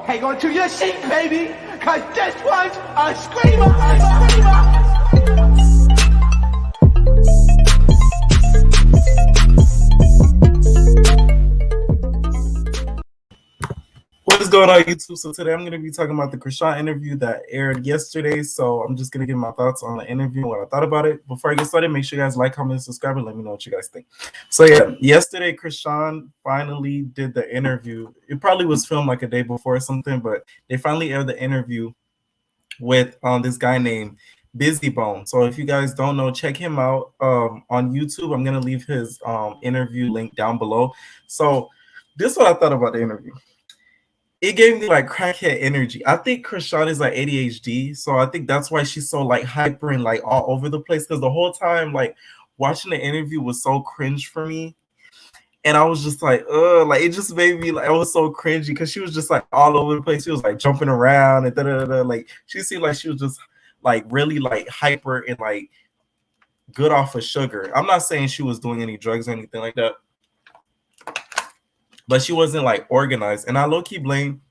Hang on to your seat, baby, cause this one's a screamer, a screamer. What is going on, YouTube? So today I'm going to be talking about the Chrisean interview that aired yesterday. So I'm just going to give my thoughts on the interview and what I thought about it. Before I get started, make sure you guys like, comment, and subscribe, and let me know what you guys think. So yeah, yesterday Chrisean finally did the interview. It probably was filmed like a day before or something, but they finally aired the interview with this guy named Busy Bone. So if you guys don't know, check him out on YouTube. I'm going to leave his interview link down below. So this is what I thought about the interview. It gave me like crackhead energy. I think Chrisean is like ADHD, so I think that's why she's so like hyper and like all over the place. Because the whole time, like watching the interview was so cringe for me, and I was just like, like it just made me like I was so cringy because she was just like all over the place. She was like jumping around and da. Like she seemed like she was just like really like hyper and like good off of sugar. I'm not saying she was doing any drugs or anything like that, but she wasn't like organized. And I low-key blame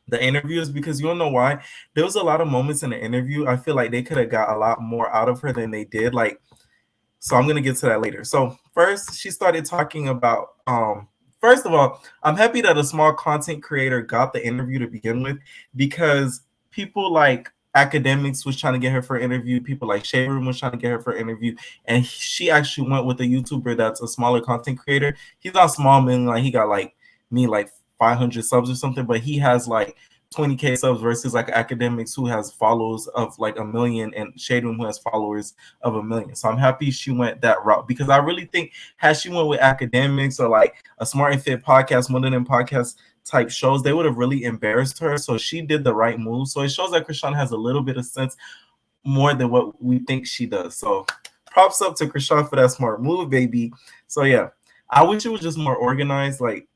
the interviews because you don't know why. There was a lot of moments in the interview I feel like they could have got a lot more out of her than they did. Like, so I'm gonna get to that later. So first she started talking about first of all, I'm happy that a small content creator got the interview to begin with, because people like academics was trying to get her for an interview, people like Shade Room was trying to get her for an interview, and she actually went with a YouTuber that's a smaller content creator. He's not small, man, like he got like me like 500 subs or something, but he has like 20k subs versus like academics who has followers of like 1 million and Shade Room who has followers of 1 million. So I'm happy she went that route, because I really think had she went with academics or like a Smart and Fit podcast, one of them podcast type shows, they would have really embarrassed her. So she did the right move. So it shows that Chrisean has a little bit of sense more than what we think she does. So props up to Chrisean for that smart move, baby. So yeah, I wish it was just more organized. Like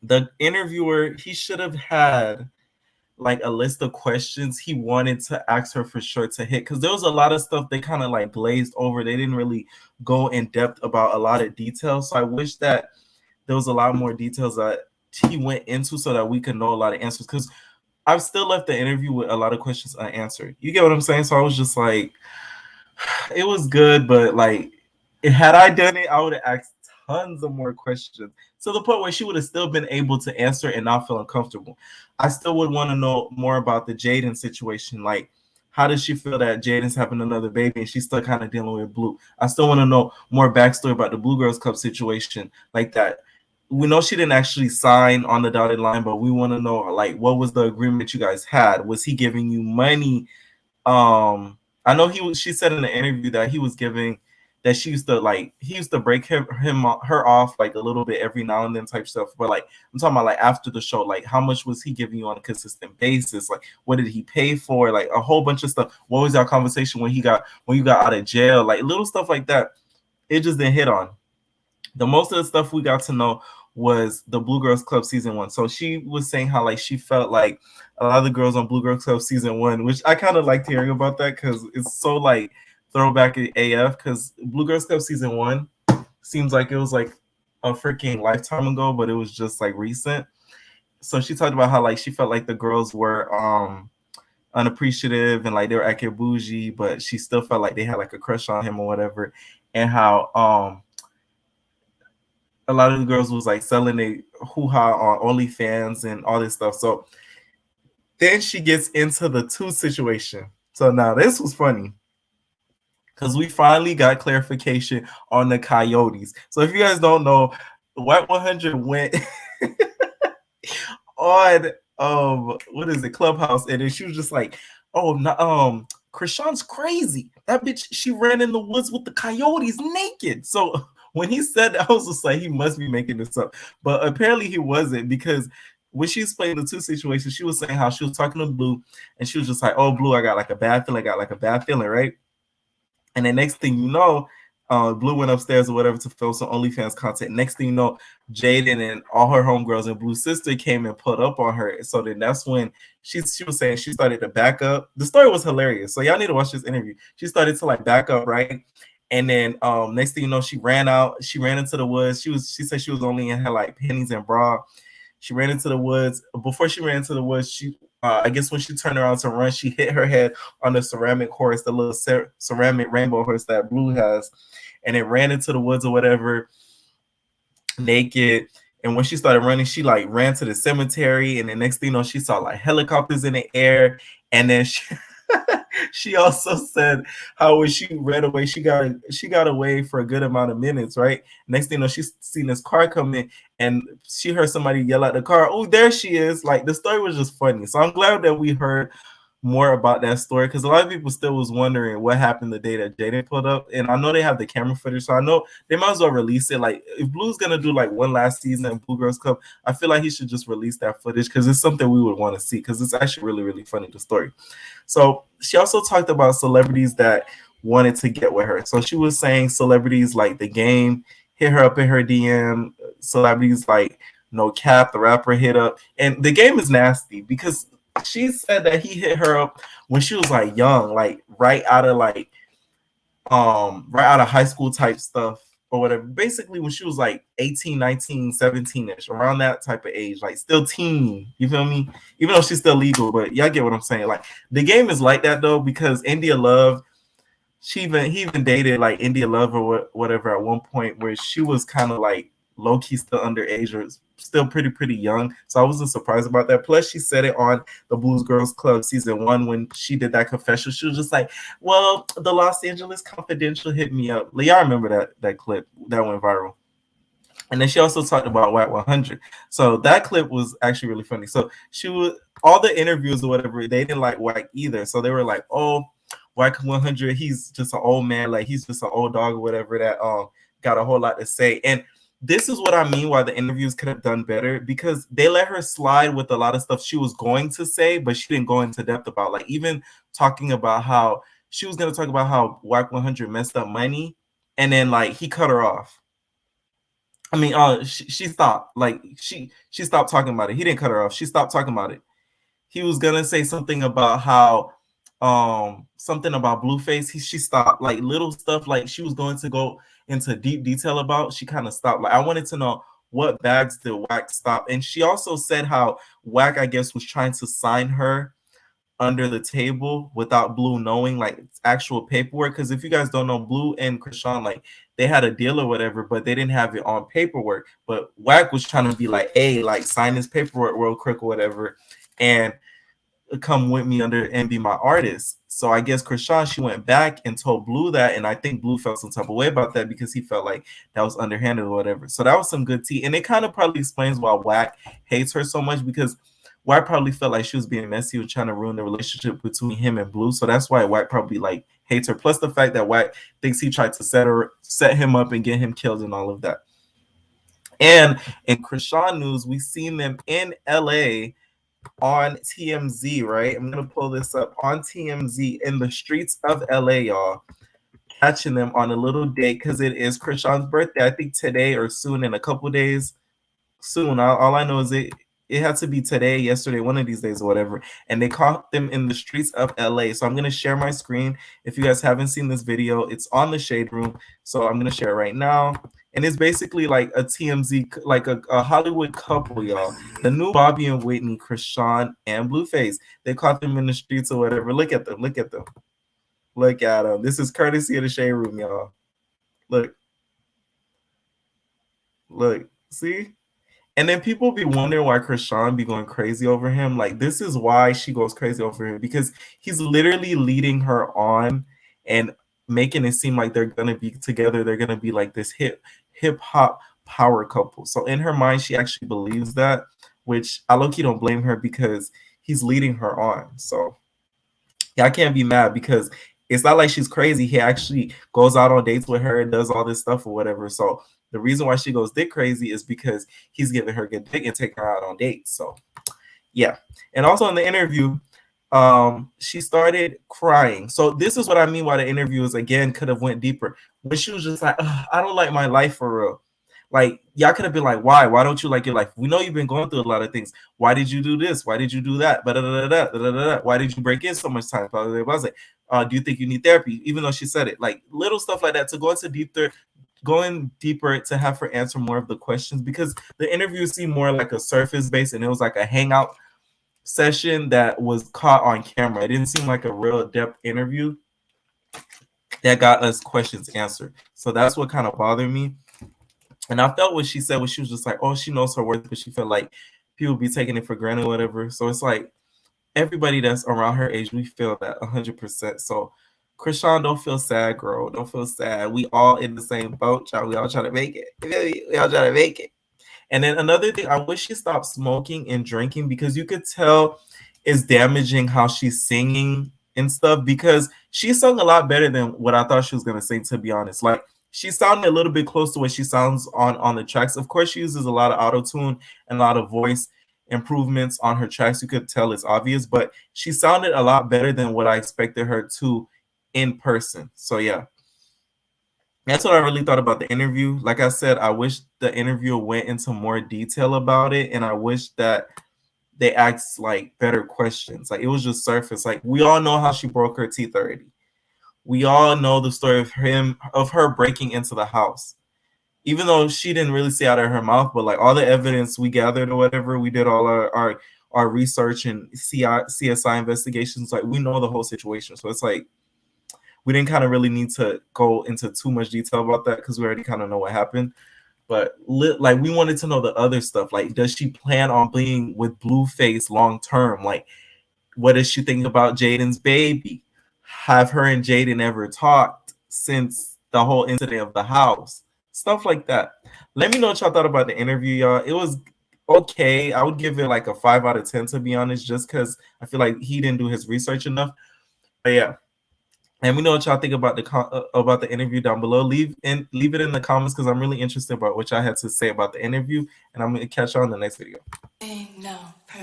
the interviewer, he should have had like a list of questions he wanted to ask her for sure to hit, because there was a lot of stuff they kind of like glazed over. They didn't really go in depth about a lot of details. So I wish that there was a lot more details that he went into so that we could know a lot of answers, because I've still left the interview with a lot of questions unanswered. You get what I'm saying? So I was just like, it was good, but like, had I done it, I would have asked tons of more questions to the point where she would have still been able to answer and not feel uncomfortable. I still would want to know more about the Jaden situation. Like, how does she feel that Jaden's having another baby and she's still kind of dealing with Blue? I still want to know more backstory about the Blue Girls Club situation like that. We know she didn't actually sign on the dotted line, but we want to know, like, what was the agreement you guys had? Was he giving you money? I know she said in the interview that he was giving, that she used to like, he used to break her off like a little bit every now and then type stuff. But like, I'm talking about like after the show, like how much was he giving you on a consistent basis? Like, what did he pay for? Like a whole bunch of stuff. What was our conversation when you got out of jail? Like little stuff like that. It just didn't hit on. The most of the stuff we got to know was the Blue Girls Club season 1. So she was saying how like she felt like a lot of the girls on Blue Girls Club season 1, which I kind of liked hearing about that, because it's so like throwback AF, because Blue Girls Club season 1 seems like it was like a freaking lifetime ago, but it was just like recent. So she talked about how like she felt like the girls were unappreciative and like they were acting bougie, but she still felt like they had like a crush on him or whatever, and how a lot of the girls was like selling a hoo-ha on OnlyFans and all this stuff. So then she gets into the 2 situation. So now this was funny, because we finally got clarification on the coyotes. So if you guys don't know, White 100 went on what is it, Clubhouse, and then she was just like, oh no, Chrisean's crazy. That bitch, she ran in the woods with the coyotes naked. So when he said that, I was just like, he must be making this up. But apparently he wasn't, because when she explained the 2 situations, she was saying how she was talking to Blue, and she was just like, oh, Blue, I got like a bad feeling, right? And the next thing you know, Blue went upstairs or whatever to film some OnlyFans content. Next thing you know, Jaden and all her homegirls and Blue's sister came and put up on her. So then that's when she was saying she started to back up. The story was hilarious. So y'all need to watch this interview. She started to like back up, right? And then next thing you know, she ran into the woods. She said she was only in her like panties and bra. She ran into the woods. Before she ran into the woods, she I guess when she turned around to run, she hit her head on the ceramic horse, the little ceramic rainbow horse that Blue has, and it ran into the woods or whatever, naked. And when she started running, she like ran to the cemetery, and the next thing you know, she saw like helicopters in the air, and then she she also said how when she ran away, she got away for a good amount of minutes, right? Next thing you know, she's seen this car come in, and she heard somebody yell at the car, "Oh, there she is!" Like the story was just funny. So I'm glad that we heard more about that story, because a lot of people still was wondering what happened the day that Jaden pulled up. And I know they have the camera footage, so I know they might as well release it. Like if Blue's gonna do like one last season of Blue Girls Club, I feel like he should just release that footage, because it's something we would want to see, because it's actually really, really funny, the story. So she also talked about celebrities that wanted to get with her. So she was saying celebrities like The Game hit her up in her DM, celebrities like No Cap, the rapper, hit up. And The Game is nasty, because she said that he hit her up when she was like young, like right out of high school type stuff or whatever. Basically when she was like 18, 19, 17ish, around that type of age, like still teen, you feel me? Even though she's still legal, but y'all get what I'm saying. Like The Game is like that though, because India Love, he even dated like India Love or whatever at one point, where she was kind of like low-key still underage, or still pretty young. So I wasn't surprised about that. Plus she said it on the Blues Girls Club season 1 when she did that confession. She was just like, well, the Los Angeles Confidential hit me up. Like, y'all remember that clip that went viral. And then she also talked about Wack 100. So that clip was actually really funny. So she was, all the interviews or whatever, they didn't like Wack either. So they were like, oh, Wack 100, he's just an old man, like he's just an old dog or whatever that got a whole lot to say. And this is what I mean why the interviews could have done better, because they let her slide with a lot of stuff she was going to say, but she didn't go into depth about, like even talking about how she was going to talk about how Wack 100 messed up money, and then like he cut her off. I mean, she stopped. Like she stopped talking about it. He didn't cut her off. She stopped talking about it. He was gonna say something about how something about Blueface. She stopped. Like little stuff like she was going to go into deep detail about, she kind of stopped. Like I wanted to know what bags did Wack stop. And she also said how Wack, I guess, was trying to sign her under the table without Blue knowing, like actual paperwork. Because if you guys don't know, Blue and Chrisean, like they had a deal or whatever, but they didn't have it on paperwork. But Wack was trying to be like, hey, like sign this paperwork real quick or whatever, and come with me under and be my artist. So I guess Chrisean, she went back and told Blue that, and I think Blue felt some type of way about that, because he felt like that was underhanded or whatever. So that was some good tea, and it kind of probably explains why Wack hates her so much, because Wack probably felt like she was being messy, was trying to ruin the relationship between him and Blue. So that's why Wack probably like hates her. Plus the fact that Wack thinks he tried to set him up and get him killed and all of that. And in Chrisean news, we've seen them in LA on TMZ, right? I'm gonna pull this up on TMZ in the streets of LA, y'all. Catching them on a little date, because it is Chrisean's birthday. I think today or soon, in a couple days. Soon. All I know is it had to be today, yesterday, one of these days or whatever. And they caught them in the streets of LA. So I'm gonna share my screen. If you guys haven't seen this video, it's on the Shade Room. So I'm gonna share it right now. And it's basically like a TMZ, like a Hollywood couple, y'all. The new Bobby and Whitney, Chrisean and Blueface. They caught them in the streets or whatever. Look at them. Look at them. Look at them. This is courtesy of the Shade Room, y'all. Look. Look. See? And then people be wondering why Chrisean be going crazy over him. Like, this is why she goes crazy over him, because he's literally leading her on and making it seem like they're gonna be together. They're gonna be like this hip hop power couple. So in her mind, she actually believes that, which I low-key don't blame her, because he's leading her on. So yeah, I can't be mad, because it's not like she's crazy. He actually goes out on dates with her and does all this stuff or whatever. So the reason why she goes dick crazy is because he's giving her good dick and taking her out on dates. So yeah. And also in the interview, she started crying. So this is what I mean why the interviews again could have went deeper. When she was just like, I don't like my life for real. Like, y'all could have been like, why? Why don't you like your life? We know you've been going through a lot of things. Why did you do this? Why did you do that? Why did you break in so much time? I was like, do you think you need therapy? Even though she said it, like little stuff like that, to go into going deeper to have her answer more of the questions, because the interview seemed more like a surface base, and it was like a hangout session that was caught on camera. It didn't seem like a real depth interview that got us questions answered. So that's what kind of bothered me. And I felt what she said when she was just like, oh, she knows her worth, but she felt like people be taking it for granted or whatever. So it's like everybody that's around her age, we feel that 100%. So Chrisean, don't feel sad, girl. Don't feel sad. We all in the same boat, child. We all trying to make it. We all trying to make it. And then another thing, I wish she stopped smoking and drinking, because you could tell it's damaging how she's singing and stuff, because she sung a lot better than what I thought she was going to sing, to be honest. Like, she sounded a little bit close to what she sounds on the tracks. Of course, she uses a lot of auto-tune and a lot of voice improvements on her tracks. You could tell it's obvious, but she sounded a lot better than what I expected her to in person. So yeah, that's what I really thought about the interview. Like I said, I wish the interviewer went into more detail about it, and I wish that they asked like better questions. Like, it was just surface. Like, we all know how she broke her teeth already. We all know the story of her breaking into the house. Even though she didn't really say out of her mouth, but like all the evidence we gathered or whatever, we did all our research and CSI investigations. Like, we know the whole situation. So it's like, we didn't kind of really need to go into too much detail about that, because we already kind of know what happened. But like, we wanted to know the other stuff. Like, does she plan on being with Blueface long term? Like, what does she think about Jaden's baby? Have her and Jaden ever talked since the whole incident of the house? Stuff like that. Let me know what y'all thought about the interview, y'all. It was okay. I would give it like a 5 out of 10, to be honest, just because I feel like he didn't do his research enough. But yeah. And we know what y'all think about the interview down below. Leave it in the comments, because I'm really interested about what y'all had to say about the interview, and I'm gonna catch y'all in the next video. No.